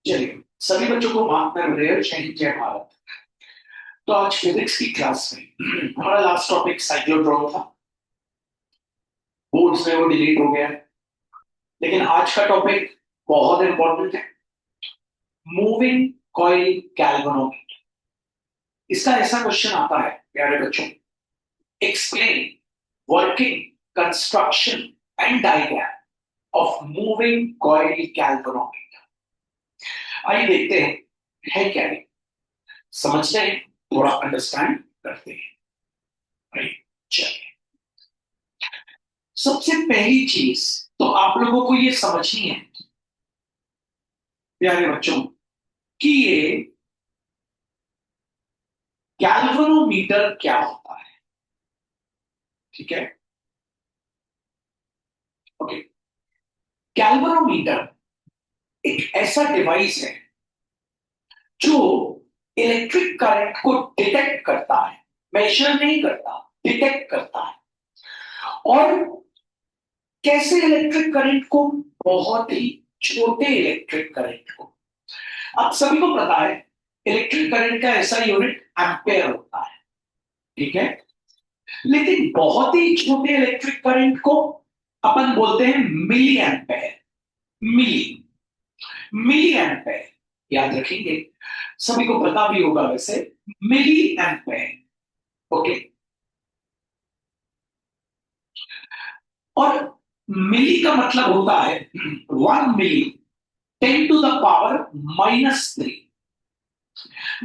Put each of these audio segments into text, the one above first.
चलिए, सभी बच्चों को माफ कर रहे हैं। जय भारत। तो आज फिजिक्स की क्लास में हमारा लास्ट टॉपिक साइक्लोट्रॉन था। बोर्ड्स में वो डिलीट हो गया है, लेकिन आज का टॉपिक बहुत इंपॉर्टेंट है। Moving coil galvanometer. इसका ऐसा क्वेश्चन आता है प्यारे बच्चों, explain working, construction and diagram of moving coil galvanometer. आइए देखते हैं है क्या ये, समझते हैं, थोड़ा अंडरस्टैंड करते हैं। राइट, चलिए। सबसे पहली चीज तो आप लोगों को ये समझनी है प्यारे बच्चों कि ये गैल्वेनोमीटर क्या होता है। ठीक है, ओके। गैल्वेनोमीटर एक ऐसा डिवाइस है जो इलेक्ट्रिक करंट को डिटेक्ट करता है, मेजर नहीं करता, डिटेक्ट करता है। और कैसे इलेक्ट्रिक करंट को? बहुत ही छोटे इलेक्ट्रिक करंट को। आप सभी को पता है इलेक्ट्रिक करंट का ऐसा यूनिट एम्पेयर होता है, ठीक है। लेकिन बहुत ही छोटे इलेक्ट्रिक करंट को अपन बोलते हैं मिली एम्पेयर। मिली मिली एम्पेयर याद रखेंगे, सभी को पता भी होगा वैसे। Milli ampere, okay. और मिली का मतलब होता है 1 मिली 10⁻⁻³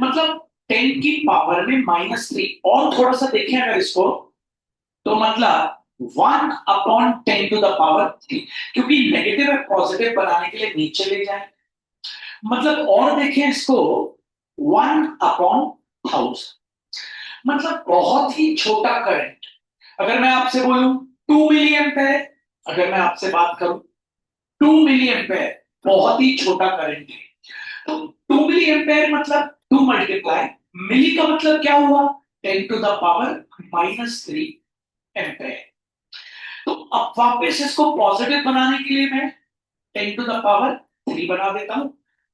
मतलब 10 की पावर में -3। और थोड़ा सा देखें अगर इसको, तो मतलब 1/10⁻3, क्योंकि नेगेटिव और पॉजिटिव बनाने के लिए नीचे ले जाए। मतलब और देखें इसको, 1/1000 मतलब बहुत ही छोटा करंट। अगर मैं आपसे बोलूं 2 मिली एम्पेयर, अगर मैं आपसे बात करूं 2 मिली एम्पेयर, बहुत ही छोटा करंट है। तो 2 मिली एम्पेयर मतलब 2 × मिली का मतलब क्या हुआ? 10⁻³ एम्पेयर। तो अब वापस इसको पॉजिटिव बनाने के लिए मैं 10⁻³ बना देता हूं।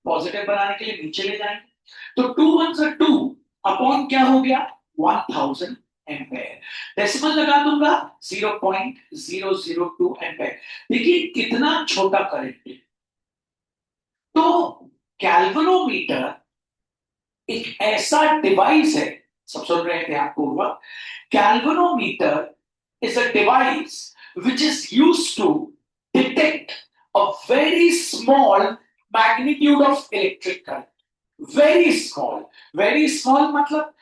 पॉजिटिव बनाने के लिए नीचे ले जाएंगे, तो 2 × 2 अपॉन क्या हो गया? 1000 एम्पेयर। डेसिमल लगा दूंगा 0.002 एम्पेयर। देखिए कितना छोटा करंट है। तो गैल्वेनोमीटर एक ऐसा डिवाइस है, सब सुन रहे थे आप पूर्वक। Galvanometer is a device which is used to detect a very small magnitude of electric current. Very small मतलब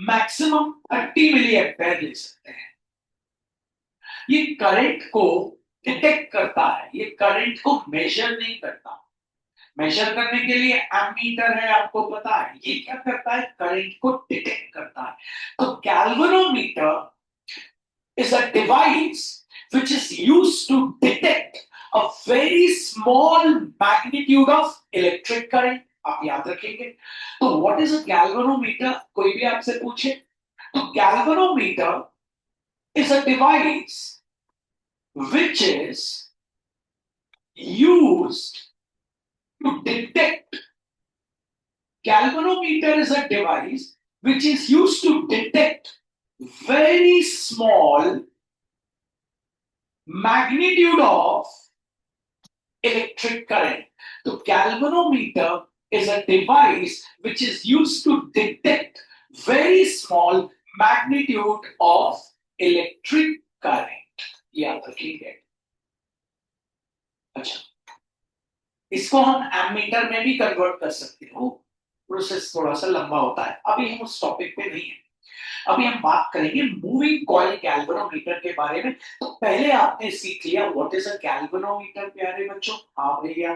मैक्सिमम 30 मिली एम्पेयर ले सकते हैं। ये करंट को डिटेक्ट करता है, ये करंट को मेजर नहीं करता। मेजर करने के लिए एमीटर है, आपको पता है। ये क्या करता है? करंट को डिटेक्ट करता है। तो galvanometer is a device which is used to detect a very small magnitude of electric current. आप याद रखेंगे। तो what is a galvanometer? कोई भी आपसे पूछे तो galvanometer is a device which is used to detect. Galvanometer is a device which is used to detect very small magnitude of electric current. So galvanometer is a device which is used to detect very small magnitude of electric current. याद रखिए। अच्छा, इसको हम ammeter में भी convert कर सकते हो। प्रोसेस थोड़ा सा लंबा होता है, अभी हम उस टॉपिक पे नहीं है। अभी हम बात करेंगे मूविंग कॉइल गैल्वेनोमीटर के बारे में। तो पहले आपने सीख लिया व्हाट इज अ गैल्वेनोमीटर प्यारे बच्चों। हाँ भैया,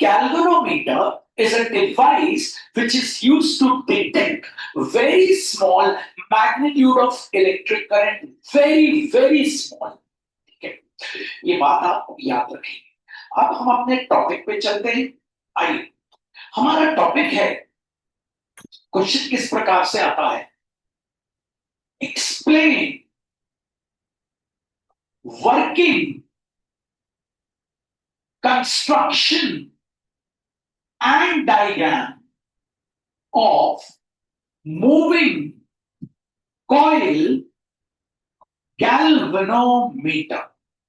galvanometer is a device which is used to detect very small magnitude of electric current, very small। ठीक है, ये बात आप याद रखेंगे। अब हम अपने टॉपिक पे चलते हैं। आइए, हमारा टॉपिक है, क्वेश्चन किस प्रकार से आता है, explain working, construction and diagram of moving coil galvanometer.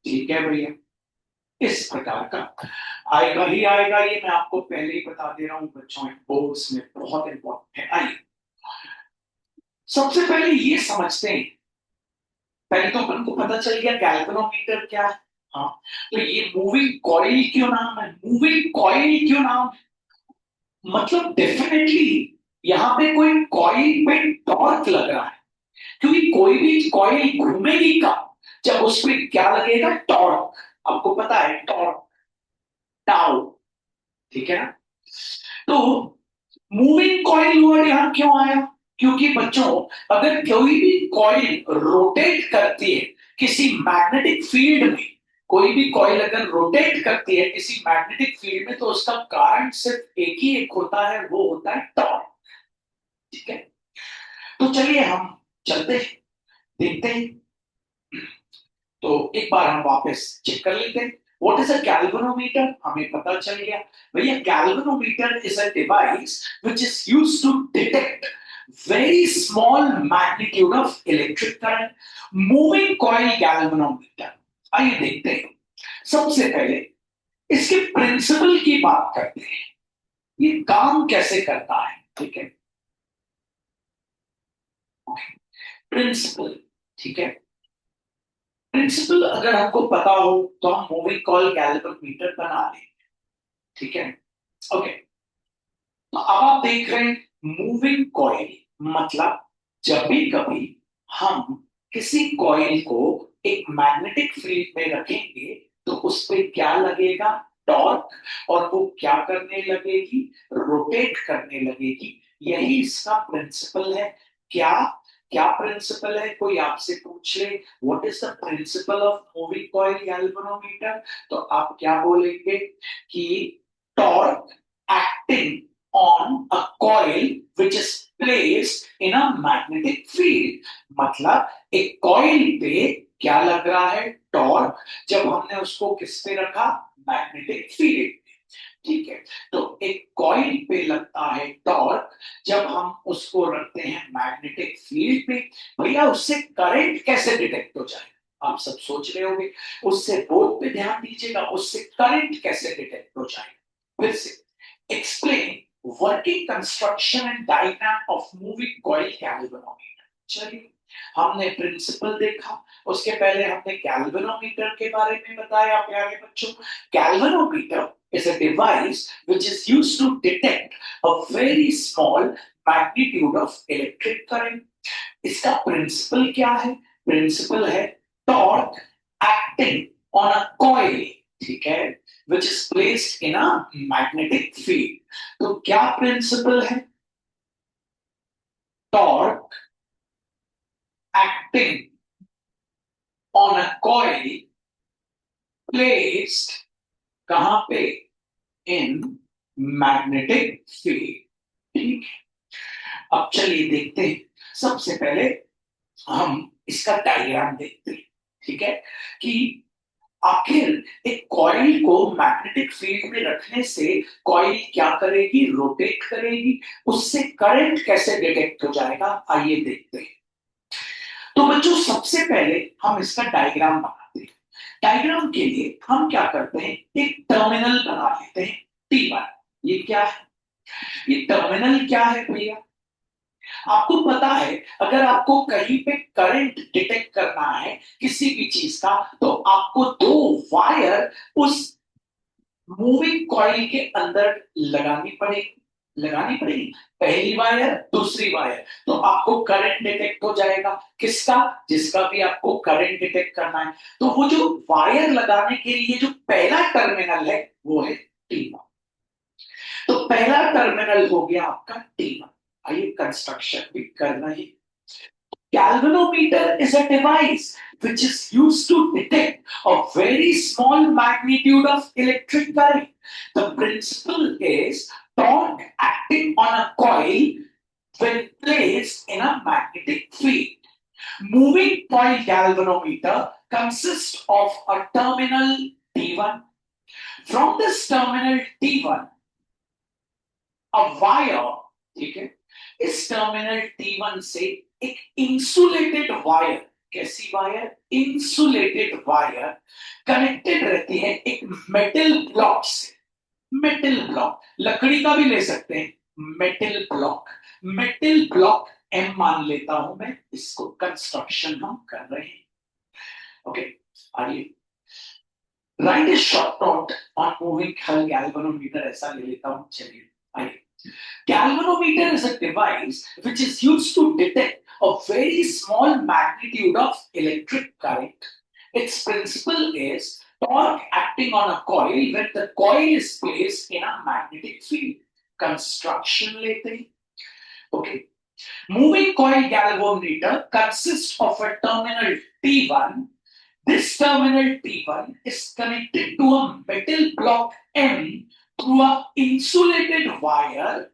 ठीक है भैया, इस प्रकार का आएगा ही आएगा, ये मैं आपको पहले ही बता दे रहा हूं बच्चों, बोर्ड्स में बहुत इंपॉर्टेंट है। आइए सबसे पहले ये समझते हैं, पहले तो अपन को पता चल गया गैल्वेनोमीटर क्या है। हाँ, तो ये मूविंग कॉइल क्यों नाम है, मूविंग कॉइल क्यों नाम है, मतलब डेफिनेटली यहां पे कोई कॉइल पे टॉर्क लग रहा है, क्योंकि कोई भी कॉइल घूमेगी कब, जब उस पर क्या लगेगा, टॉर्क। आपको पता है टॉर्क, टाउ, ठीक है ना। तो मूविंग कॉइल वर्ड यहां क्यों आया, क्योंकि बच्चों अगर कोई भी कॉइल रोटेट करती है किसी मैग्नेटिक फील्ड में, कोई भी कॉइल अगर रोटेट करती है किसी मैग्नेटिक फील्ड में, तो उसका कारण सिर्फ एक ही एक होता है, वो होता है टॉर्क। ठीक है, तो चलिए हम चलते हैं, देखते हैं। तो एक बार हम वापस चेक कर लेते हैं, व्हाट इज अ गैल्वेनोमीटर, हमें पता चल गया भैया galvanometer is a device which is used to detect very small magnitude of electric current, moving coil galvanometer। आइए देखते हैं, सबसे पहले इसके प्रिंसिपल की बात करते हैं, ये काम कैसे करता है। ठीक है, प्रिंसिपल, ठीक है, प्रिंसिपल अगर हमको पता हो तो हम मूविंग कॉइल गैल्वेनोमीटर बना लें। ठीक है, ओके। तो अब आप देख रहे हैं मूविंग कॉइल, मतलब जब भी कभी हम किसी कॉइल को एक मैग्नेटिक फील्ड में रखेंगे तो उस पे क्या लगेगा, टॉर्क, और वो क्या करने लगेगी, रोटेट करने लगेगी। यही इसका प्रिंसिपल है। क्या क्या प्रिंसिपल है, कोई आपसे पूछ ले what is the principle of moving coil galvanometer, तो आप क्या बोलेंगे कि torque acting on a coil which is placed in a magnetic field। मतलब एक कॉइल पे क्या लग रहा है, टॉर्क, जब हमने उसको किस पे रखा, मैग्नेटिक फील्ड। ठीक है, तो एक कॉइल पे लगता है टॉर्क जब हम उसको रखते हैं मैग्नेटिक फील्ड पे। भैया उससे करंट कैसे डिटेक्ट हो जाए, आप सब सोच रहे होंगे, उससे बोर्ड पे ध्यान दीजिएगा, उससे करंट कैसे डिटेक्ट हो जाए। फिर से explain working construction and diagram of moving coil galvanometer। चलिए हमने प्रिंसिपल देखा, उसके पहले हमने गैल्वेनोमीटर के बारे में बताया प्यारे बच्चों। Galvanometer is a device which is used to detect a very small magnitude of electric current। इसका प्रिंसिपल क्या है, प्रिंसिपल है torque acting on a coil, ठीक है, which is placed in a magnetic field। तो क्या प्रिंसिपल है, torque acting on a coil placed कहां पे, इन मैग्नेटिक फील्ड। ठीक है, अब चलिए देखते हैं, सबसे पहले हम इसका डायग्राम देखते हैं। ठीक है, कि आखिर एक कॉइल को मैग्नेटिक फील्ड में रखने से कॉइल क्या करेगी, रोटेट करेगी, उससे करंट कैसे डिटेक्ट हो जाएगा, आइए देखते हैं। तो बच्चों सबसे पहले हम इसका डायग्राम बनाते हैं। डायग्राम के लिए हम क्या करते हैं, एक टर्मिनल बना लेते हैं T1। ये क्या है, ये टर्मिनल क्या है भैया, आपको पता है अगर आपको कहीं पे करंट डिटेक्ट करना है किसी भी चीज का, तो आपको दो वायर उस मूविंग कॉइल के अंदर लगानी पड़ेगी, पहली वायर दूसरी वायर, तो आपको करंट डिटेक्ट हो जाएगा, किसका, जिसका भी आपको करंट डिटेक्ट करना है। तो वो जो वायर लगाने के लिए जो पहला टर्मिनल है वो है T1। तो पहला टर्मिनल हो गया आपका T1। आइए कंस्ट्रक्शन भी करना ही। Galvanometer is a device which is used to detect a very small magnitude of electric current। The principle is torque acting on a coil when placed in a magnetic field। Moving coil galvanometer consists of a terminal T1। From this terminal T1, wire, ठीक है, इस terminal T1 से एक insulated wire, कैसी wire, insulated wire connected रहती है एक metal block से। मेटल ब्लॉक, लकड़ी का भी ले सकते हैं, metal block, metal block M मान लेता हूं मैं, इसको कंस्ट्रक्शन हम कर रहे हैं। ओके, आइए right A short note on moving galvanometer, ऐसा ले लेता हूं, चलिए आइए। Galvanometer is a device which is used to detect a very small magnitude of electric current. Its principle is torque acting on a coil when the coil is placed in a magnetic field. Construction later. Okay. Moving coil galvanometer consists of a terminal T1. This terminal T1 is connected to a metal block M through a insulated wire.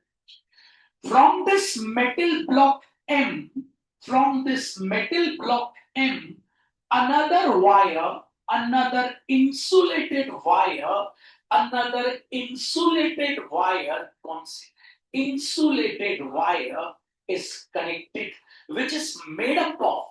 From this metal block M, from this metal block M, another wire, another insulated wire, another insulated wire, insulated wire is connected, which is made up of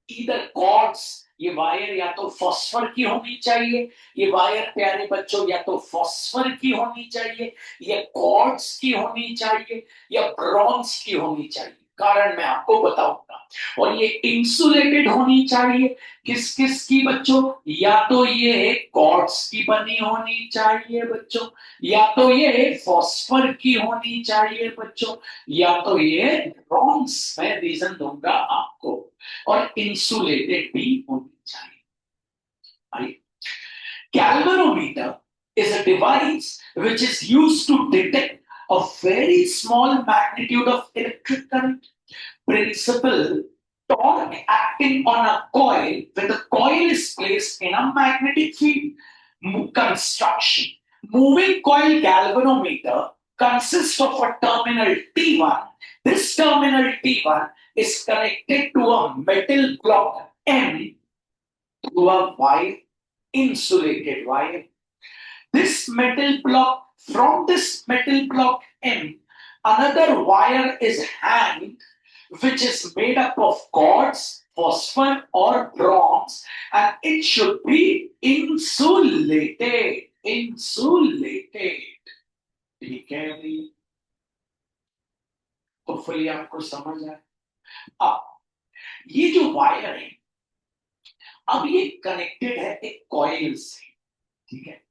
either cords, ये wire या तो phosphor की होनी चाहिए, ये wire प्यारे बच्चों या तो फॉस्फर की होनी चाहिए, या कॉर्ड्स की होनी चाहिए, या ब्रॉन्ज की होनी चाहिए, कारण मैं आपको बताऊंगा। और ये इंसुलेटेड होनी चाहिए, किस किस की बच्चों, या तो ये कॉर्ड्स की बनी होनी चाहिए बच्चों, या तो ये फॉस्फर की होनी चाहिए बच्चों, या तो ये ब्रॉन्ज, मैं रीजन दूंगा आपको, और इंसुलेटेड भी होनी चाहिए। Galvanometer is a device which is used to detect a very small magnitude of electric current. Principle: torque acting on a coil when the coil is placed in a magnetic field. Construction: moving coil galvanometer consists of a terminal T1. This terminal T1 is connected to a metal block M through a wire, insulated wire. This metal block, from this metal block M, another wire is hanged, which is made up of cords, phosphor or bronze, and it should be insulated. Insulated. ठीक है जी, hopefully आपको समझ आए। अब ये जो wire है, अब ये कनेक्टेड है एक कॉइल से, ठीक है,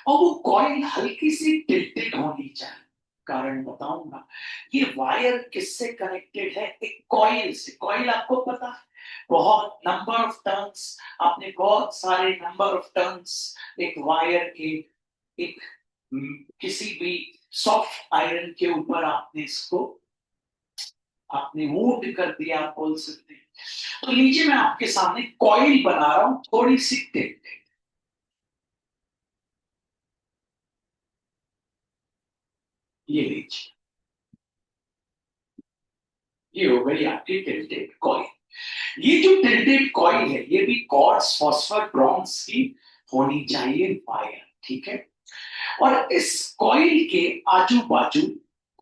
और वो कॉइल हल्की सी टिल्टेड होनी चाहिए, कारण बताऊंगा। ये वायर किससे कनेक्टेड है, एक कॉइल से। कॉइल आपको पता है, बहुत नंबर ऑफ टर्न्स, आपने बहुत सारे नंबर ऑफ टर्न्स एक वायर के, एक किसी भी सॉफ्ट आयरन के ऊपर आपने इसको, आपने वूंड कर दिया, आप बोल सकते हैं। तो लीजिए मैं आपके सामने कॉइल बना रहा हूं, थोड़ी सी टिल्टेड, ये लीजिए, ये हो गई आपकी टिल्टेड कॉइल। ये जो टिल्टेड कॉइल है, ये भी कॉर्ड्स, फॉस्फर, ब्रॉन्ज की होनी चाहिए वायर, ठीक है। और इस कॉइल के आजू बाजू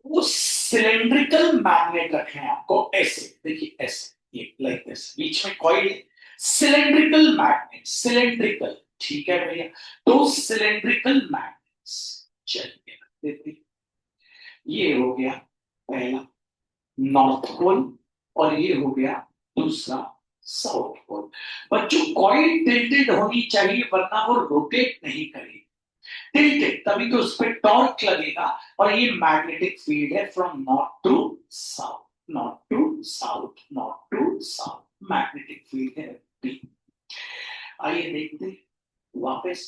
वो सिलेंड्रिकल मैग्नेट रखे हैं आपको, ऐसे देखिए, ऐसे, ये लाइक दिस, बीच में कॉइल, सिलेंड्रिकल मैग्नेट, सिलेंड्रिकल, ठीक है भैया। तो सिलेंड्रिकल मैग्नेट्स, चलिए देखिए, ये हो गया पहला नॉर्थ पोल, और ये हो गया दूसरा साउथ पोल। बच्चों कॉइल टिल्टेड होनी चाहिए, वरना वो रोटेट नहीं करेगी। टिल्टेड तभी तो उस पर टॉर्क लगेगा, और ये मैग्नेटिक फील्ड है from north to south, north to south, north to south, magnetic field है बी। आइए देखते हैं वापस।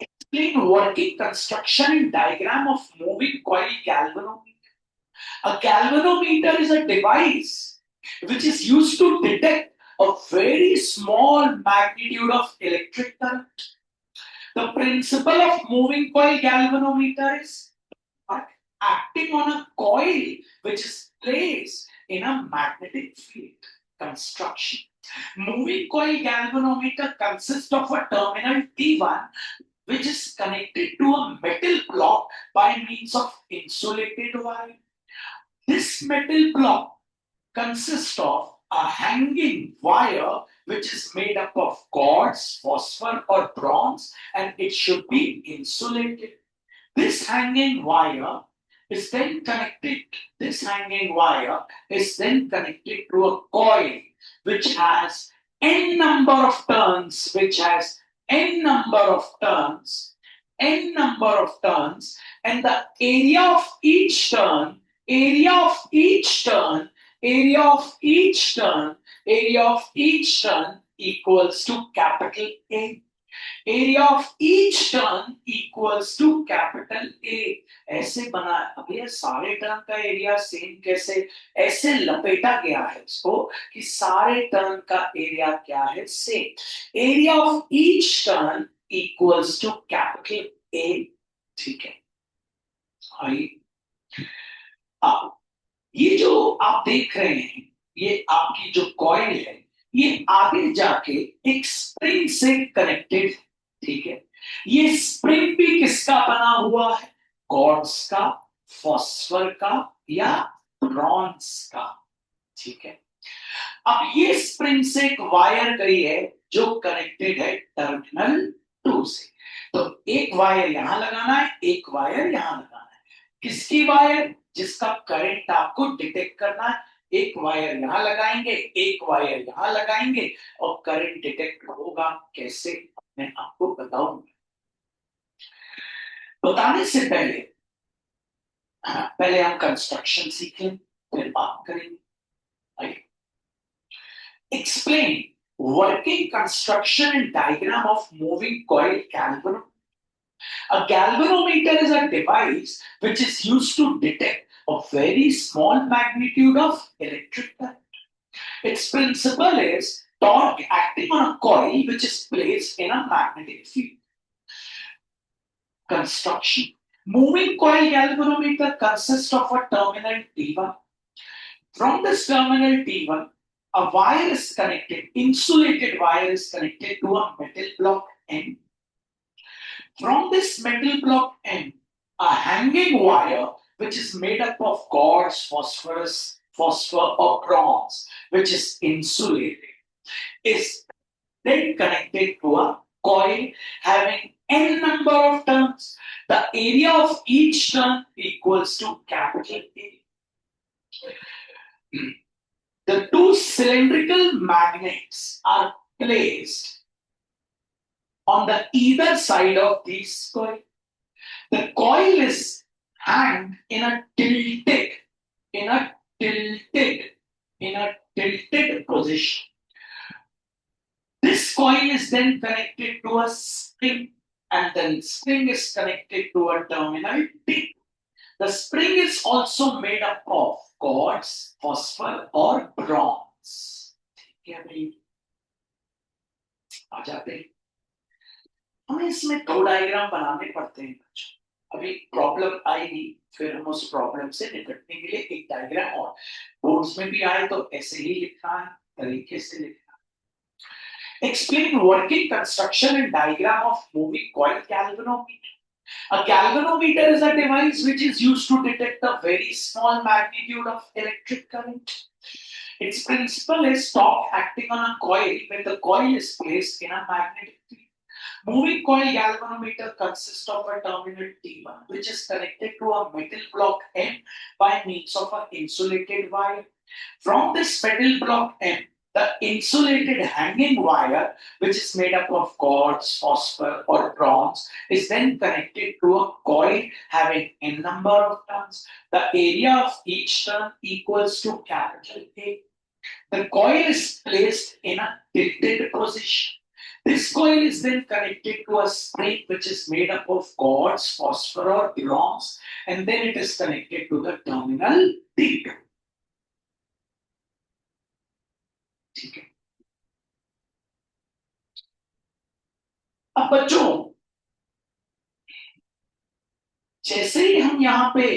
Explain working, construction and diagram of moving coil galvanometer. A galvanometer is a device which is used to detect a very small magnitude of electric current. The principle of moving coil galvanometer is acting on a coil which is placed in a magnetic field. Construction. Moving coil galvanometer consists of a terminal T1. which is connected to a metal block by means of insulated wire. This metal block consists of a hanging wire which is made up of cords, phosphor or bronze, and it should be insulated. This hanging wire is then connected, this hanging wire is then connected to a coil which has n number of turns, which has n number of turns, n number of turns, and the area of each turn, area of each turn, area of each turn, area of each turn equals to capital A. Area of each turn equals to capital A. ऐसे बना, अब ये सारे turn का area same कैसे, ऐसे लपेटा गया है इसको कि सारे टर्न का एरिया क्या है, same. Area of each turn equals to capital A. ठीक है. आई, अब ये जो आप देख रहे हैं, ये आपकी जो कॉइल है, ये आगे जाके एक स्प्रिंग से कनेक्टेड. ठीक है. ये स्प्रिंग भी किसका बना हुआ है, कॉर्ड्स का, फॉस्फर का या ब्रॉन्ज का. ठीक है. अब ये स्प्रिंग से एक वायर गई है जो कनेक्टेड है टर्मिनल 2 से. तो एक वायर यहां लगाना है, एक वायर यहां लगाना है. किसकी वायर, जिसका करंट आपको डिटेक्ट करना है. एक वायर यहां लगाएंगे, एक वायर यहां लगाएंगे, और करंट डिटेक्ट होगा कैसे, मैं आपको बताऊंगा. बताने से पहले पहले हम कंस्ट्रक्शन सीखें, फिर बात करेंगे. Explain working construction and diagram of moving coil galvanometer. A galvanometer is a device which is used to detect a very small magnitude of electric current. Its principle is torque acting on a coil which is placed in a magnetic field. Construction. Moving coil galvanometer consists of a terminal T1. From this terminal T1, a wire is connected, insulated wire is connected to a metal block N. From this metal block N, a hanging wire which is made up of cords, phosphorus, phosphor or bronze, which is insulated, is then connected to a coil having n number of turns. The area of each turn equals to capital A. The two cylindrical magnets are placed on the either side of this coil. The coil is hanged in a tilted position. This coil is then connected to a spring, and then spring is connected to a terminal T. The spring is also made up of cords, phosphor or bronze. ठीक है भाई, आ जाते हैं. हमें इसमें दो diagram बनाने पड़ते हैं बच्चों. अभी प्रॉब्लम आएगी, फिर हम उस प्रॉब्लम से निपटने के लिए एक डायग्राम, और बोर्ड्स में भी आए तो ऐसे ही लिखना है, तरीके से लिखना. Explain working, construction and diagram of moving coil galvanometer. A galvanometer is a device which is used to detect a very small magnitude of electric current. Its principle is torque acting on a coil when the coil is placed in a magnetic field. Moving coil galvanometer consists of a terminal T1 which is connected to a metal block M by means of an insulated wire. From this metal block M, the insulated hanging wire, which is made up of cords, phosphor or bronze, is then connected to a coil having n number of turns. The area of each turn equals to capital A. The coil is placed in a tilted position. This coil is then connected to a spring which is made up of cords, phosphor or bronze, and then it is connected to the terminal T2. ठीक है. अब बच्चों, जैसे ही हम यहां पे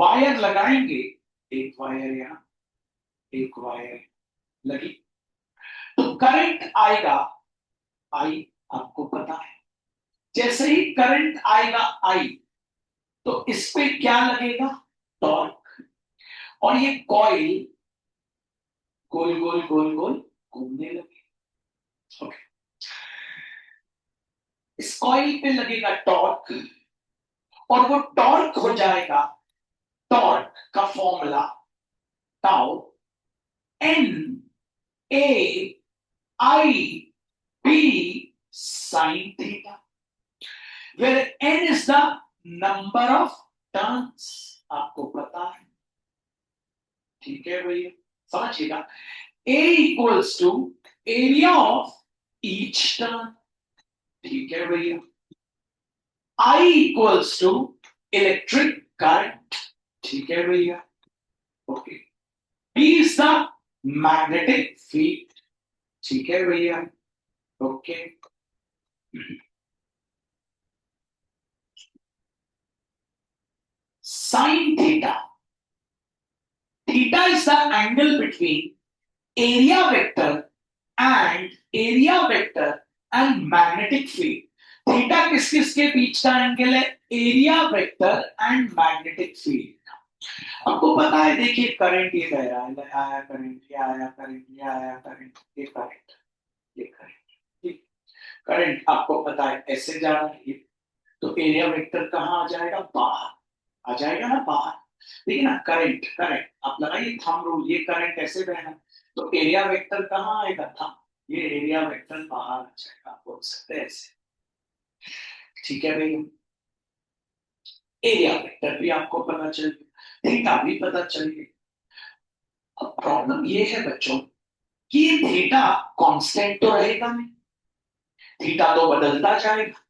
wire लगाएंगे, एक वायर यहां, एक वायर लगी, तो करंट आएगा, आई, आपको पता है जैसे ही करंट आएगा आई, तो इस पे क्या लगेगा, टॉर्क, और ये कॉइल गोल गोल गोल गोल घूमने लगे। ओके, इस कॉइल पे लगेगा टॉर्क, और वो टॉर्क हो जाएगा, टॉर्क का formula tau N A I B sine theta, where n is the number of turns। आपको पता है, ठीक है भैया, समझिएगा। A equals to area of each turn, ठीक है भैया। I equals to electric current, ठीक है भैया। Okay, B is the magnetic field, ठीक है भैया। Okay, sine theta, theta is the angle between area vector and magnetic field। Theta किस किस के बीच का एंगल है, area vector and magnetic field. आपको पता है, देखिए करंट ये बह रहा है, आया करंट, ये आया करंट, ये आया करंट, ये करंट, ये करंट, करंट आपको पता है ऐसे जा रहा है, तो एरिया वेक्टर कहाँ आ जाएगा, बाहर आ जाएगा ना, बाहर। देखिए ना, करंट करंट आप लगाइए थंब रूल, ये करंट ऐसे बहना, तो एरिया वेक्टर कहाँ आएगा, थंब, ये एरिया वेक्टर बाहर आ जाएगा, आप बोल सकते हैं ऐसे, ठीक है भैया। एरिया वेक्टर भी आपको पता चल गया, थीटा भी पता चल गया। अब प्रॉब्लम ये है बच्चों कि थीटा कांस्टेंट तो रहेगा नहीं, थीटा तो बदलता जाएगा,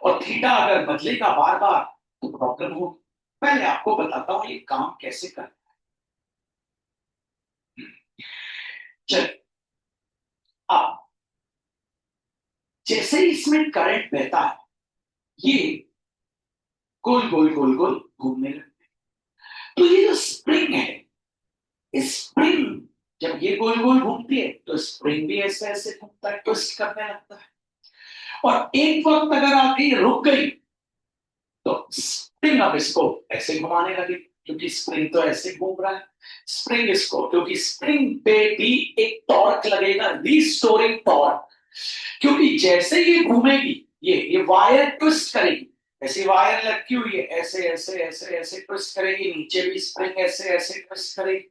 और थीटा अगर बदलेगा बार बार तो प्रॉब्लम होगी। पहले आपको बताता हूं ये काम कैसे करता है। चलिए, अब जैसे ही इसमें करंट बहता है, ये गोल गोल गोल गोल घूमने लगते हैं। तो ये जो स्प्रिंग है, इस स्प्रिंग जब ये गोल गोल घूमती है, तो स्प्रिंग भी ऐसे ऐसे घूमता है, ट्विस्ट करने लगता है। और एक वक्त अगर आके रुक गई, तो स्प्रिंग अब इसको ऐसे घुमाने लगी, क्योंकि स्प्रिंग तो ऐसे घूम रहा है। स्प्रिंग इसको, क्योंकि स्प्रिंग पे भी एक टॉर्क लगेगा, रीस्टोरिंग टॉर्क, क्योंकि जैसे ये घूमेगी, ये वायर ट्विस्ट करेगी, ऐसी वायर लटकी हुई है, ऐसे ऐसे ऐसे ऐसे ट्विस्ट करेगी, नीचे भी स्प्रिंग ऐसे ऐसे ट्विस्ट करेगी,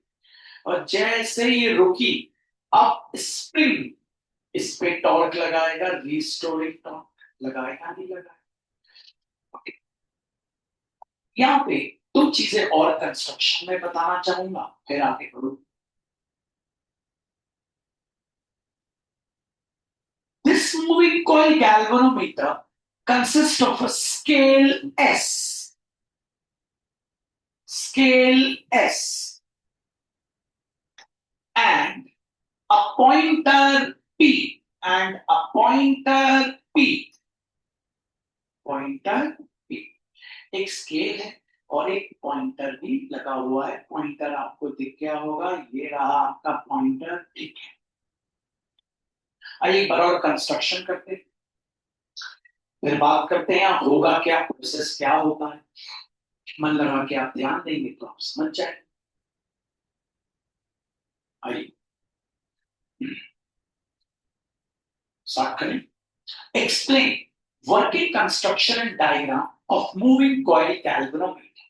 और जैसे ये रुकी, अब स्प्रिंग इस पे टॉर्क लगाएगा, रीस्टोरिंग टॉर्क लगाएगा, नहीं लगाएगा। यहाँ पे दो चीजें और कंस्ट्रक्शन में बताना चाहूंगा, फिर आगे करूँ। This moving coil galvanometer consists of a scale S, and a pointer P, pointer P। एक स्केल है और एक पॉइंटर भी लगा हुआ है, पॉइंटर आपको दिख गया होगा, ये रहा आपका पॉइंटर, ठीक है। आइए एक बार और कंस्ट्रक्शन करते हैं, फिर बात करते हैं होगा क्या, प्रोसेस क्या होता है। मन लगा के आप ध्यान देंगे तो आप समझ जाए। आइए स्टार्ट करें। Explain working construction and diagram of moving coil galvanometer।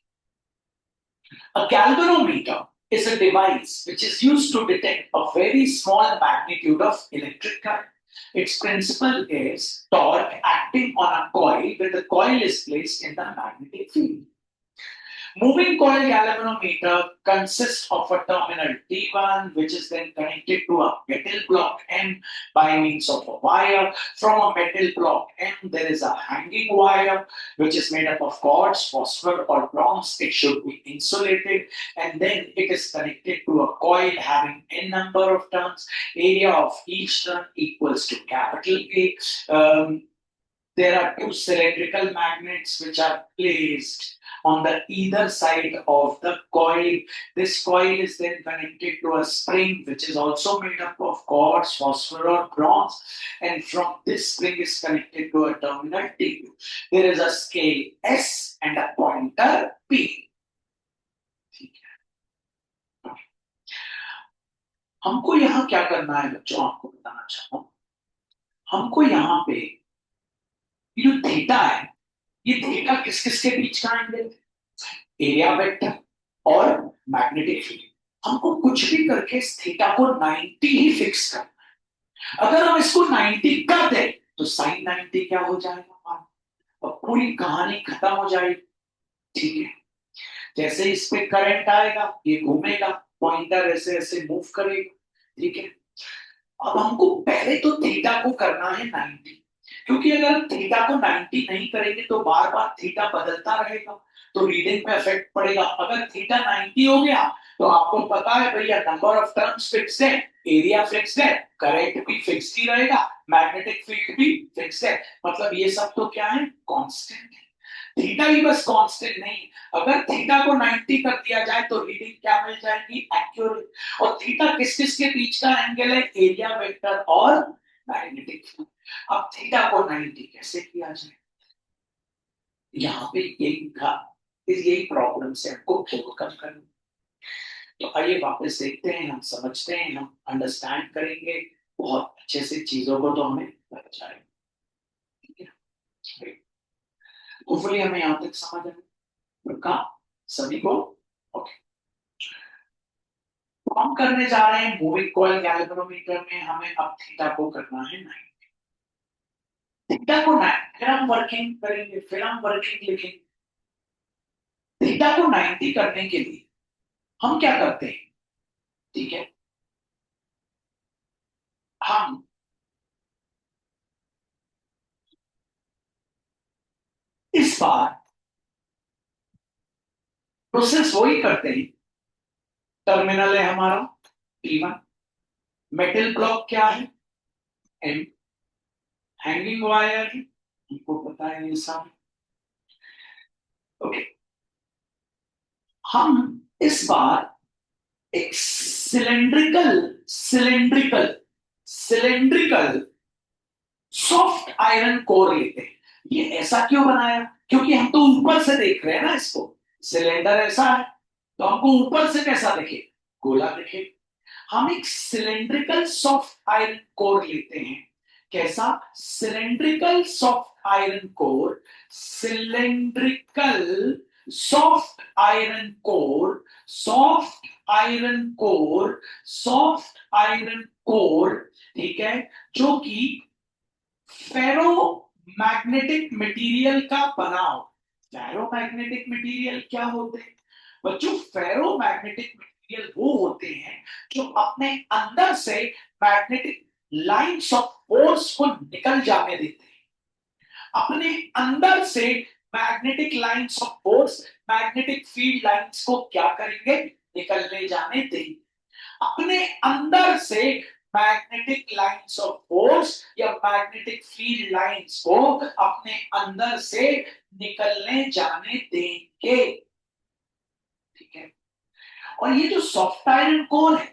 A galvanometer is a device which is used to detect a very small magnitude of electric current. Its principle is torque acting on a coil when the coil is placed in the magnetic field. Moving coil galvanometer consists of a terminal T1, which is then connected to a metal block N by means of a wire. From a metal block N, there is a hanging wire, which is made up of cords, phosphor or bronze. It should be insulated, and then it is connected to a coil having N number of turns. Area of each turn equals to capital A. there are two cylindrical magnets which are placed on the either side of the coil. This coil is then connected to a spring which is also made up of quartz, phosphor or bronze, and from this spring is connected to a terminal T2. There is a scale S and a pointer P. हमको यहाँ क्या करना है बच्चों, आपको बताना चाहता हूं। हमको यहाँ पे ये जो थीटा है, ये थीटा किस किस के बीच का एंगल है? एरिया वेक्टर और मैग्नेटिक फील्ड। हमको कुछ भी करके इस थीटा को 90 ही फिक्स करना है। अगर हम इसको 90 कर दें तो साइन 90 क्या हो जाएगा और पूरी कहानी खत्म हो जाएगी। ठीक है, जैसे इस पे करंट आएगा ये घूमेगा, पॉइंटर ऐसे ऐसे मूव करेगा। ठीक है, अब हमको पहले तो थीटा को करना है 90, क्योंकि अगर थीटा को 90 नहीं करेंगे तो बार बार थीटा बदलता रहेगा तो रीडिंग पे इफेक्ट पड़ेगा। अगर थीटा 90 हो गया तो आपको पता है भैया नंबर ऑफ टर्म्स फिक्स्ड है, एरिया फिक्स्ड है, करंट भी फिक्स्ड ही रहेगा, मैग्नेटिक फील्ड भी फिक्स्ड है। मतलब ये सब तो क्या है, कांस्टेंट है। थीटा ही बस कांस्टेंट नहीं, अगर थीटा को 90 कर दिया जाए तो रीडिंग क्या मिल जाएगी, एक्यूरेट। और थीटा किस किस के बीच का एंगल है, एरिया वेक्टर और मैग्नेटिक फील्ड। अब थीटा को 90 कैसे किया जाए, यहाँ पे यही प्रॉब्लम से हमको ओवरकम करना। तो आइए वापस देखते हैं, हम समझते हैं, हम अंडरस्टैंड करेंगे बहुत अच्छे से चीजों को, तो हमें लग जाएगा। ठीक है, होपफुली हमें यहाँ तक समझ आएगा सभी को। ओके, तो हम करने जा रहे हैं मूविंग कॉइल गैल्वेनोमीटर में हमें अब थीटा को करना है 90। थीटा को 90 फिर हम वर्किंग करेंगे, फिर हम वर्किंग लिखेंगे। थीटा को 90 करने के लिए हम क्या करते हैं, ठीक है, हम इस बार प्रोसेस वही करते हैं। टर्मिनल है हमारा P1, मेटल ब्लॉक क्या है M, हैंगिंग वायर है, हमको पता है ये सब। ओके, हम इस बार एक cylindrical cylindrical cylindrical soft iron core लेते हैं। ये ऐसा क्यों बनाया, क्योंकि हम तो ऊपर से देख रहे हैं ना इसको, सिलेंडर ऐसा है तो हमको ऊपर से कैसा दिखे, गोला दिखे। हम एक सिलेंड्रिकल सॉफ्ट आयरन कोर लेते हैं। कैसा, cylindrical soft iron core, cylindrical soft iron core, soft iron core, soft iron core. ठीक है, जो कि फेरो मैग्नेटिक मटेरियल का बना हो। फेरो मैग्नेटिक मटेरियल क्या होते हैं बच्चों, फेरो मैग्नेटिक मटेरियल वो होते हैं जो अपने अंदर से मैग्नेटिक लाइंस ऑफ फोर्स को निकल जाने देते हैं। अपने अंदर से magnetic lines of force, magnetic field lines को क्या करेंगे, निकलने जाने देंगे। अपने अंदर से मैग्नेटिक लाइंस ऑफ फोर्स या मैग्नेटिक फील्ड लाइंस को अपने अंदर से निकलने जाने देंगे। ठीक है, और ये जो सॉफ्ट आयरन कोर है,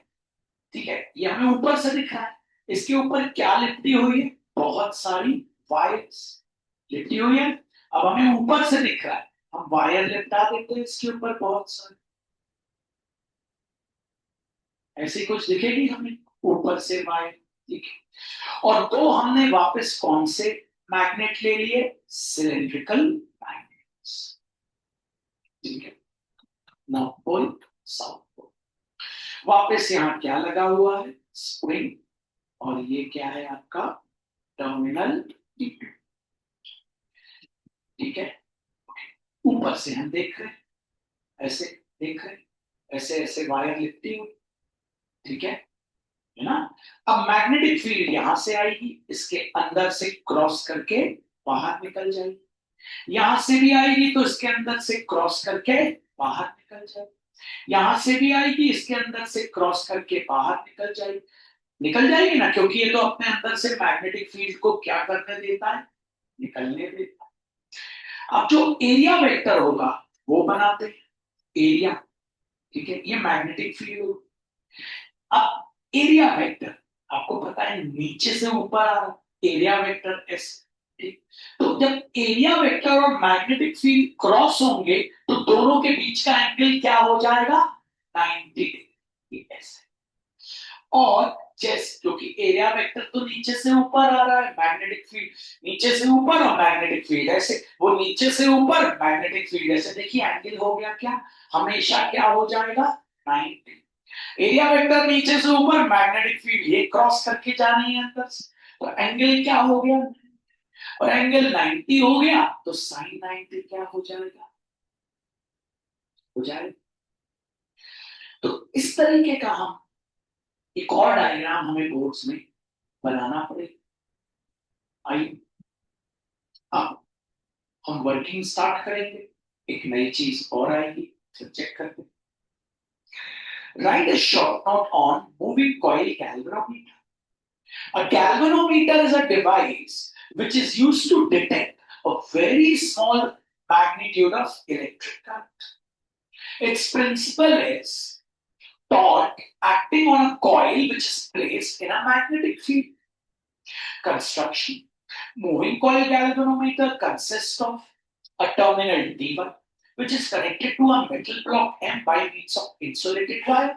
ठीक है, ये हमें ऊपर से दिख रहा है। इसके ऊपर क्या लिपटी हुई है, बहुत सारी वायर्स लिपटी हुई है। अब हमें ऊपर से दिख रहा है, हम वायर लिपटा देते हैं इसके ऊपर बहुत सारी, ऐसी कुछ दिखेगी हमें ऊपर से वायर। ठीक है, और तो हमने वापस कौन से मैग्नेट ले लिए, सिलेंड्रिकल मैग्नेट्स। ठीक है, नॉर्थ पोल साउथ पोल। वापस यहां क्या लगा हुआ है, स्प्रिंग, और ये क्या है आपका टर्मिनल T2। ठीक है, ऊपर से हम देख रहे हैं, ऐसे देख रहे हैं, ऐसे ऐसे वायर लिपटी हुई। ठीक है ना। अब मैग्नेटिक फील्ड यहां से आएगी, इसके अंदर से क्रॉस करके बाहर निकल जाएगी। यहां से भी आएगी तो इसके अंदर से क्रॉस करके बाहर निकल जाएगी। यहां से भी आएगी, इसके अंदर से क्रॉस करके बाहर निकल जाएगी ना, क्योंकि ये तो अपने अंदर से मैग्नेटिक फील्ड को क्या करने देता है, निकलने देता। अब जो एरिया वेक्टर होगा वो बनाते एरिया, ठीक है, ये मैग्नेटिक फील्ड होगा। अब एरिया वेक्टर आपको पता है नीचे से ऊपर आ रहा, एरिया वेक्टर एस, ठीक। तो जब एरिया वेक्टर और मैग्नेटिक फील्ड क्रॉस होंगे तो दोनों के बीच का एंगल क्या हो जाएगा, 90 डिग्री ऐसे। और जैसे क्योंकि एरिया वेक्टर तो नीचे से ऊपर आ रहा है, मैग्नेटिक फील्ड नीचे से ऊपर और मैग्नेटिक फील्ड ऐसे, वो नीचे से ऊपर मैग्नेटिक फील्ड ऐसे, देखिए एंगल हो गया क्या, हमेशा क्या हो जाएगा 90। एरिया वेक्टर नीचे से ऊपर, मैग्नेटिक फील्ड ये क्रॉस करके जानी है अंदर से, तो एंगल क्या हो गया, और एंगल 90 हो गया तो साइन 90 क्या हो जाएगा, हो जाएगा। तो इस तरीके का हम एक और डायग्राम हमें बोर्ड्स में बनाना पड़ेगा। आइए अब हम वर्किंग स्टार्ट करेंगे, एक नई चीज और आएगी, फिर चेक करते हैं। Write a short note on moving coil galvanometer. A galvanometer is a device which is used to detect a very small magnitude of electric current. Its principle is torque acting on a coil which is placed in a magnetic field. Construction. Moving coil galvanometer consists of a terminal D1 which is connected to a metal block M by means of insulated wire.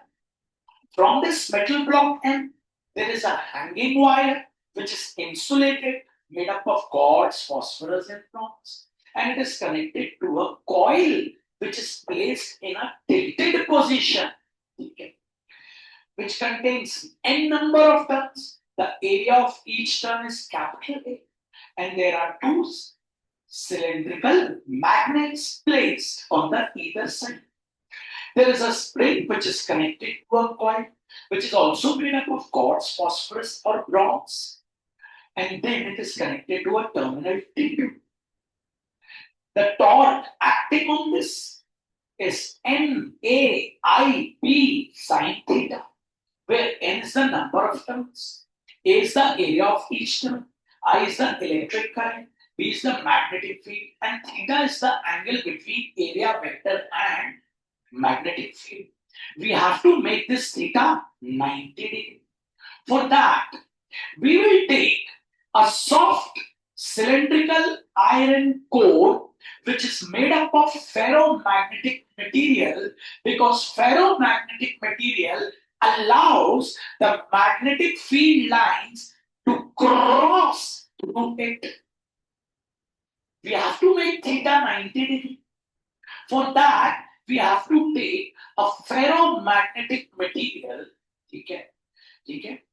From this metal block M, there is a hanging wire which is insulated, made up of cords, phosphorus, and bronze, and it is connected to a coil which is placed in a tilted position, okay, which contains n number of turns. The area of each turn is capital A, and there are two cylindrical magnets placed on the either side. There is a spring which is connected to a coil, which is also made up of quartz, phosphorus, or bronze, and then it is connected to a terminal T2. The torque acting on this is NAIP sine theta, where N is the number of turns, A is the area of each turn, I is the electric current, B is the magnetic field, and theta is the angle between area vector and magnetic field. We have to make this theta 90 degree. For that, we will take a soft cylindrical iron core which is made up of ferromagnetic material, because ferromagnetic material allows the magnetic field lines to cross through it. We have to make theta 90 degree. For that, we have to take a ferromagnetic material, okay, okay,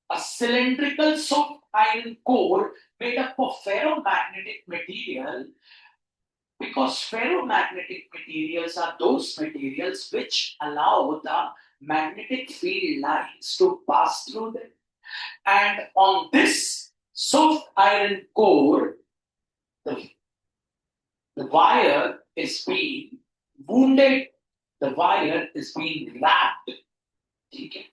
a cylindrical soft iron core made up of ferromagnetic material, because ferromagnetic materials are those materials which allow the magnetic field lines to pass through them. And on this soft iron core, the wire is being wounded, the wire is being wrapped, ठीक है।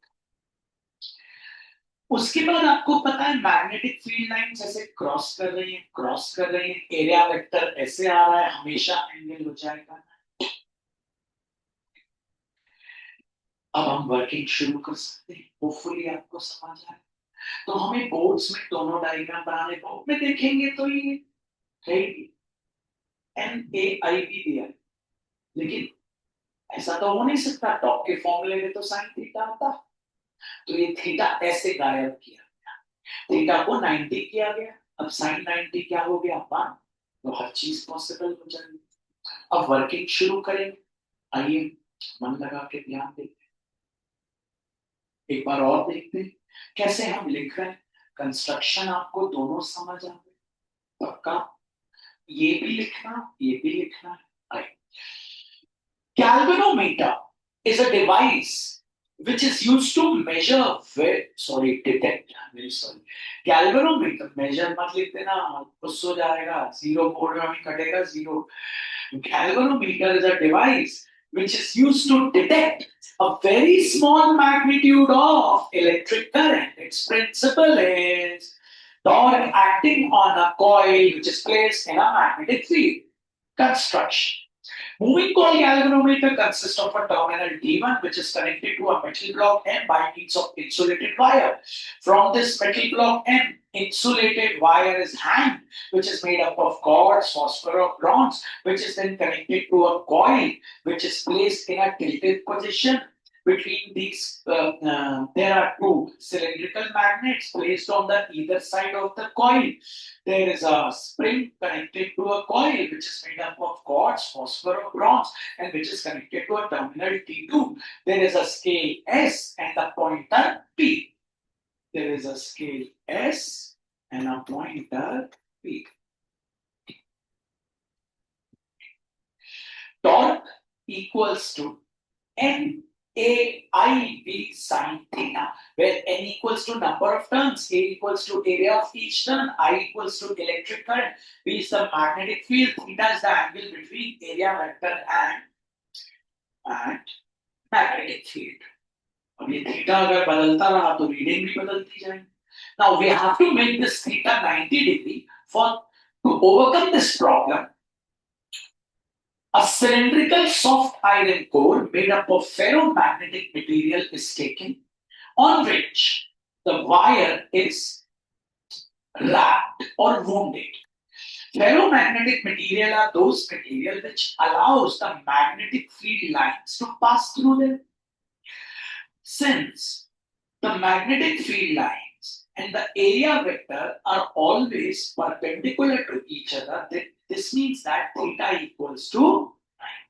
उसके बाद आपको पता है magnetic field line जैसे cross कर रही है, एरिया वेक्टर ऐसे आ रहा है, हमेशा एंगल हो जाएगा। अब हम वर्किंग शुरू कर सकते हैं, होपफुली आपको समझ आए। तो हमें बोर्ड्स में दोनों डायग्राम बनाने, बोर्ड में देखेंगे तो ये है NAIP दिया, लेकिन ऐसा तो हो नहीं सकता, टॉप के फॉर्मूले में तो साइन थीटा आता, तो ये थीटा ऐसे गायब किया गया, थीटा को 90 किया गया, अब साइन 90 क्या हो गया 1, तो हर चीज पॉसिबल हो जाएगी। अब वर्किंग शुरू करेंगे, आइए मन लगा के ध्यान देते, एक बार और देखते हैं कैसे हम लिख रहे हैं। कंस्ट्रक्शन आपको दोनों समझ आ गए पक्का, ये भी लिखना है। Galvanometer is a device which is used to measure detect, very sorry, galvanometer measure मत लिख देना, कुछ हो जाएगा, जीरो बोर्ड में कटेगा zero. Galvanometer is a device which is used to detect a very small magnitude of electric current. Its principle is Torque acting on a coil which is placed in a magnetic field. Construction. Moving coil galvanometer consists of a terminal T1 which is connected to a metal block N by means of insulated wire. From this metal block N, insulated wire is hanged, which is made up of quartz, phosphor, or bronze, which is then connected to a coil which is placed in a tilted position. Between these, there are two cylindrical magnets placed on the either side of the coil. There is a spring connected to a coil which is made up of quartz, phosphor, or bronze, and which is connected to a terminal T2. There is a scale S and a pointer P. There is a scale S and a pointer P. Torque equals to N AIB sine theta, where N equals to number of turns, A equals to area of each turn, I equals to electric current, B is the magnetic field, theta is the angle between area vector and magnetic field. अब ये theta अगर बदलता रहा तो reading भी बदलती जाएगी. Now we have to make this theta 90 degree to overcome this problem. A cylindrical soft iron core made up of ferromagnetic material is taken, on which the wire is wrapped or wounded. Ferromagnetic material are those material which allows the magnetic field lines to pass through them. Since the magnetic field lines and the area vector are always perpendicular to each other, this means that theta equals to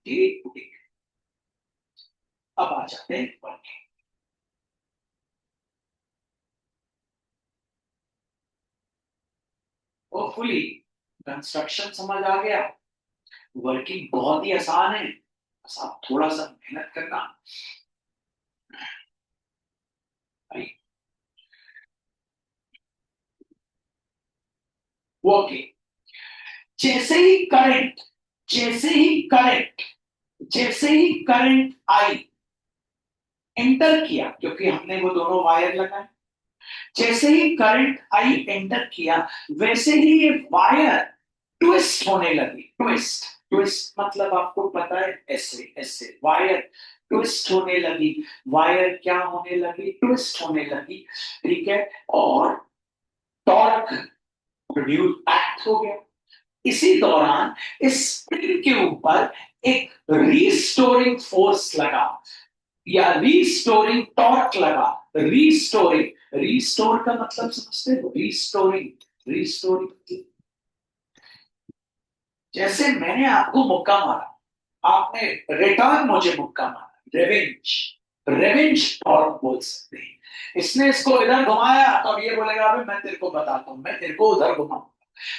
90 degree. अब आ जाते हैं working. Hopefully construction समझ आ गया. Working बहुत ही आसान है, बस आप थोड़ा सा मेहनत करना. वर्किंग. जैसे ही करंट आई एंटर किया, क्योंकि हमने वो दोनों वायर लगाए, जैसे ही करंट आई एंटर किया वैसे ही ये वायर ट्विस्ट होने लगी. ट्विस्ट मतलब आपको पता है, ऐसे वायर ट्विस्ट होने लगी. वायर क्या होने लगी? ट्विस्ट होने लगी. ठीक है. और टॉर्क प्रोड्यूस एक्ट हो गया. इसी दौरान इस स्प्रिंग के ऊपर एक रीस्टोरिंग फोर्स लगा या रीस्टोरिंग टॉर्क लगा. रीस्टोर का मतलब समझते हो? रीस्टोरिंग जैसे मैंने आपको मुक्का मारा, आपने रिटर्न मुझे मुक्का मारा. रेवेंज टॉर्क बोल सकते हैं. इसने इसको इधर घुमाया तो ये बोलेगा मैं तेरे को बताता हूं, मैं तेरे को उधर घुमाऊंगा.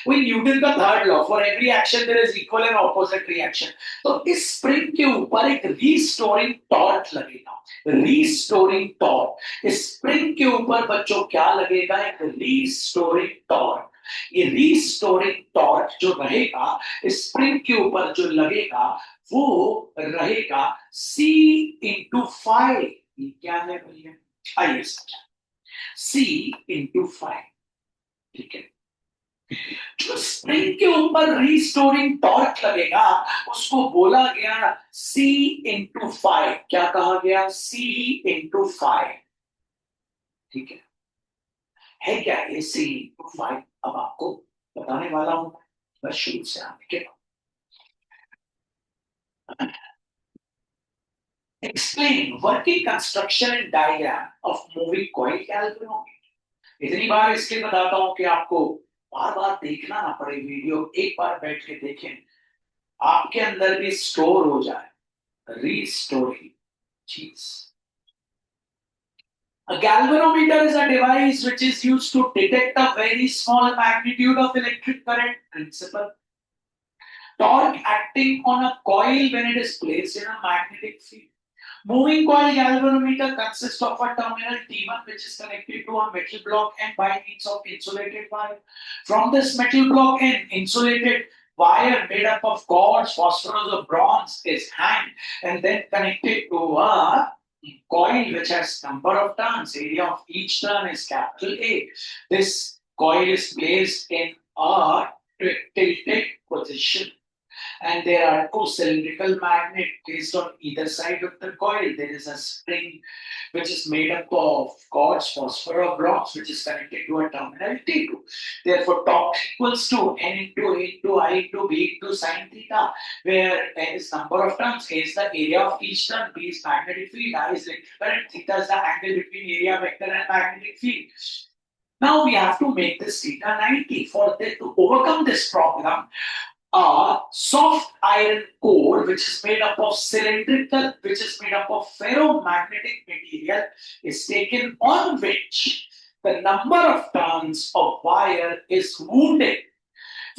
वही न्यूटन का third law, for every action there is equal and opposite reaction. तो इस स्प्रिंग के ऊपर एक रीस्टोरिंग टॉर्क लगेगा. Restoring torque. इस स्प्रिंग के ऊपर बच्चों क्या लगेगा? एक रीस्टोरिंग टॉर्क. ये रीस्टोरिंग टॉर्क जो रहेगा इस स्प्रिंग के ऊपर जो लगेगा वो रहेगा C इंटू 5. ये क्या है भैया? आइए समझा. C into 5. ठीक है. जो स्प्रिंग के ऊपर रीस्टोरिंग टॉर्क लगेगा उसको बोला गया C इंटू 5. क्या कहा गया? C into 5. ठीक है क्या ये C इंटू 5? अब आपको बताने वाला हूं, बस शुरू से आने के बाद. Explain working construction and diagram of moving coil galvanometer. इतनी बार इसलिए बताता हूं कि आपको बार बार देखना ना पड़े वीडियो. एक बार बैठ के देखें, आपके अंदर भी स्टोर हो जाए. रीस्टोरिंग चीज. A galvanometer is a device which is used to detect a very small magnitude of electric current. Principle. Torque acting on a coil when it is placed in a magnetic field. Moving coil galvanometer consists of a terminal T1 which is connected to a metal block N by means of insulated wire. From this metal block N, insulated wire made up of quartz, phosphorus or bronze is hanged and then connected to a coil which has number of turns. Area of each turn is capital A. This coil is placed in a tilted position, and there are two cylindrical magnets placed on either side of the coil. There is a spring which is made up of cords, phosphor or bronze, which is connected to a terminal T2. Therefore, torque equals to N into A into I into B into sine theta, where N is number of turns, A is the area of each turn, B is magnetic field, I is electric current, theta is the angle between area vector and magnetic field. Now we have to make this theta 90. To overcome this problem, a soft iron core which is made up of ferromagnetic material is taken, on which the number of turns of wire is wounded.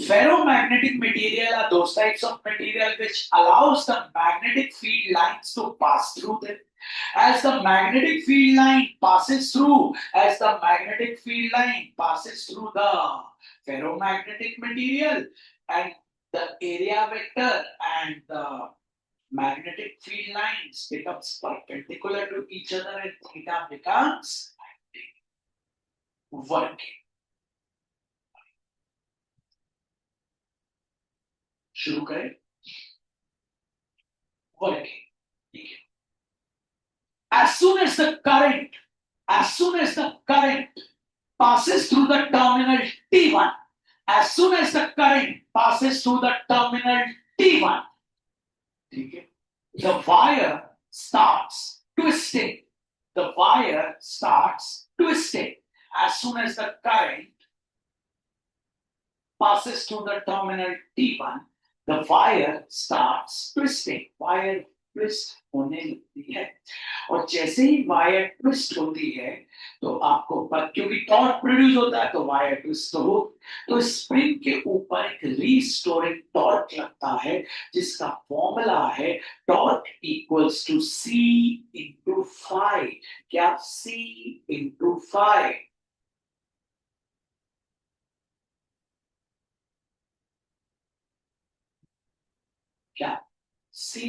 Ferromagnetic material are those types of material which allows the magnetic field lines to pass through them. As the magnetic field line passes through the ferromagnetic material, and the area vector and the magnetic field lines becomes perpendicular to each other, and theta becomes working. शुरू करें working. As soon as the current passes through the terminal T1, the wire starts twisting. As soon as the current passes through the terminal T1, the wire starts twisting. Wire twist होने लगती है, और जैसे ही wire twist होती है तो आपको क्योंकि टॉर्क प्रोड्यूस होता है तो वायर ट्विस्ट हो, तो स्प्रिंग के ऊपर एक रीस्टोरिंग टॉर्क लगता है जिसका फॉर्मूला है torque equals to C into phi. क्या? C into phi. क्या? C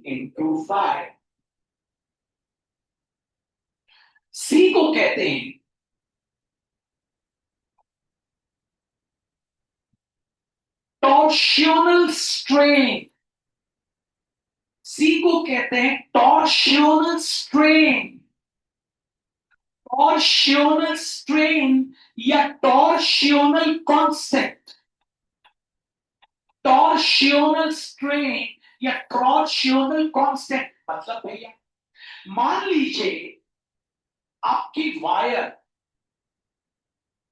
into phi. C को कहते हैं टॉर्शनल स्ट्रेन. C को कहते हैं टॉर्शनल स्ट्रेन. टॉर्शनल स्ट्रेन या टॉर्शनल कांस्टेंट. टॉर्शनल स्ट्रेन या टॉर्शनल कांस्टेंट मतलब भैया, मान लीजिए आपकी वायर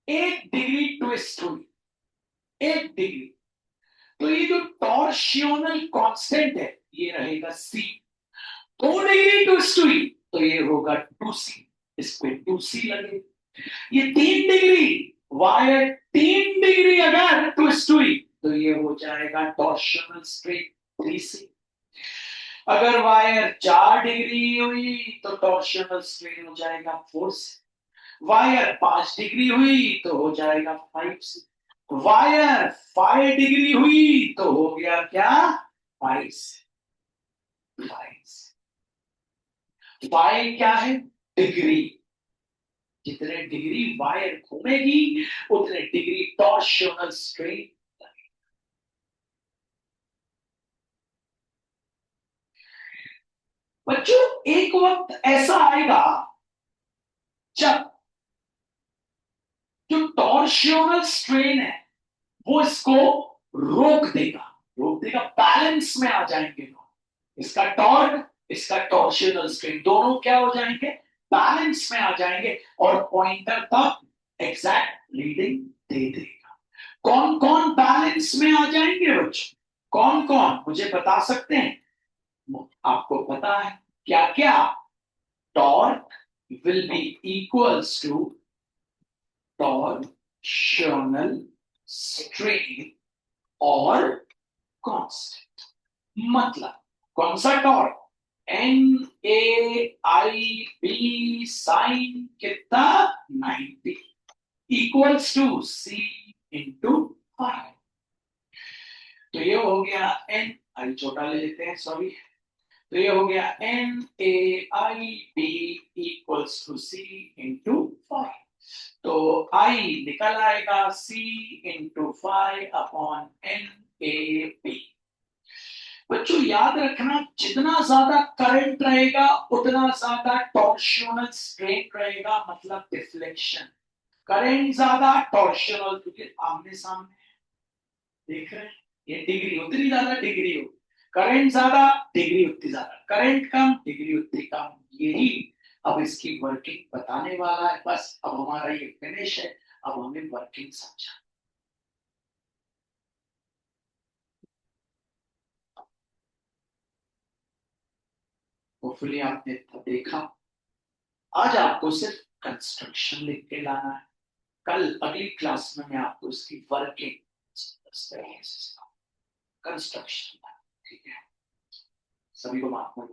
1 डिग्री ट्विस्ट हुई, 1 डिग्री, तो ये जो टॉर्शनल कांस्टेंट है ये रहेगा C. 2 डिग्री ट्विस्ट हुई तो ये होगा 2C. इस पे 2C लगे. ये 3 डिग्री, वायर 3 डिग्री अगर ट्विस्ट हुई तो ये हो जाएगा टॉर्शनल स्ट्रेन 3C. अगर वायर 4 डिग्री हुई तो टॉर्शनल स्ट्रेन हो जाएगा 4C. वायर 5 डिग्री हुई तो हो जाएगा 5C. वायर 5 डिग्री हुई तो हो गया क्या? 5C. 5 क्या है? डिग्री. जितने डिग्री वायर घूमेगी उतने डिग्री टॉर्शनल स्ट्रेन. बच्चों एक वक्त ऐसा आएगा जब जो टॉर्शनल स्ट्रेन है वो इसको रोक देगा. बैलेंस में आ जाएंगे. इसका टॉर्क, इसका टॉर्शनल स्ट्रेन, दोनों क्या हो जाएंगे? बैलेंस में आ जाएंगे और पॉइंटर तक एग्जैक्ट रीडिंग दे देगा. कौन कौन बैलेंस में आ जाएंगे बच्चों? कौन कौन मुझे बता सकते हैं? आपको पता है क्या क्या? Torque will be equals to torsional strain और कांस्टेंट. मतलब कौन सा टॉर्क? NAIB साइन कितना? 90 इक्वल्स टू C इंटू 5. तो ये हो गया N, आई छोटा ले लेते हैं, सॉरी. तो ये हो गया NAIB equals to C into 5. तो आई निकल आएगा C इंटू 5/N/A/B। बच्चों याद रखना, जितना ज्यादा करंट रहेगा उतना ज्यादा टॉर्शनल स्ट्रेन रहेगा, मतलब डिफ्लेक्शन। करंट ज्यादा, टॉर्शनल, क्योंकि आमने सामने देख रहे हैं, ये डिग्री उतनी ज्यादा डिग्री हो, करंट ज्यादा डिग्री उतनी ज्यादा, करंट कम डिग्री उतनी कम। यही अब इसकी वर्किंग बताने वाला है। बस अब हमारा ये फिनिश है, अब हमें वर्किंग समझा। होपफुली आपने देखा। आज आपको सिर्फ कंस्ट्रक्शन लिख के लाना है, कल अगली क्लास में मैं आपको इसकी वर्किंग कंस्ट्रक्शन, ठीक है। सभी को महात्मा